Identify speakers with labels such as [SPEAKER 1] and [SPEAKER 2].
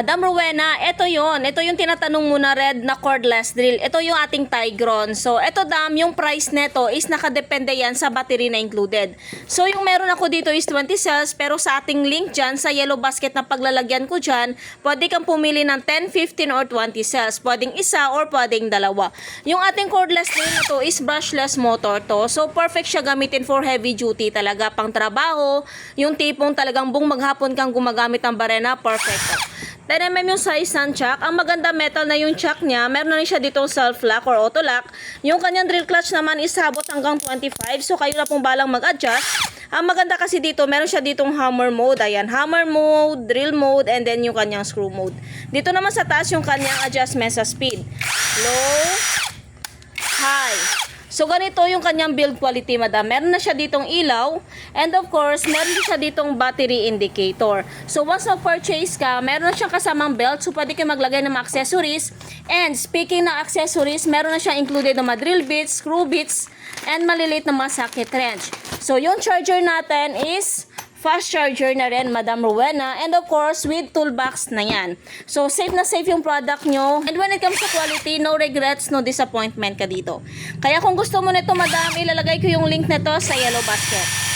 [SPEAKER 1] Madam Rowena, ito yon. Ito yung tinatanong mo na red na cordless drill. Ito yung ating Tigron. So, ito dam, yung price neto is nakadepende yan sa battery na included. So, yung meron ako dito is 20 cells, pero sa ating link dyan, sa yellow basket na paglalagyan ko dyan, pwede kang pumili ng 10, 15, or 20 cells. Pwedeng isa or pwedeng dalawa. Yung ating cordless drill na to is brushless motor to. So, perfect siya gamitin for heavy duty talaga, pang trabaho. Yung tipong talagang buong maghapon kang gumagamit ng barena, perfect to. 10mm yung size ng chuck. Ang maganda metal na yung chuck niya. Meron na rin siya ditong self-lock or auto-lock. Yung kanyang drill clutch naman is habot hanggang 25. So kayo na pong balang mag-adjust. Ang maganda kasi dito, meron siya ditong hammer mode. Ayan, hammer mode, drill mode, and then yung kanyang screw mode. Dito naman sa taas yung kanyang adjustment sa speed. Low, high. So, ganito yung kanyang build quality, madam. Meron na siya ditong ilaw. And of course, meron din siya ditong battery indicator. So, once na-purchase ka, meron na siyang kasamang belt. So, pwede kayo maglagay ng mga accessories. And speaking ng accessories, meron na siyang included na mga drill bits, screw bits, and maliliit na mga socket wrench. So, yung charger natin is fast charger na rin, Madam Rowena. And of course, with toolbox na yan. So, safe na safe yung product nyo. And when it comes to quality, no regrets, no disappointment ka dito. Kaya kung gusto mo nito, Madam, ilalagay ko yung link nito sa yellow basket.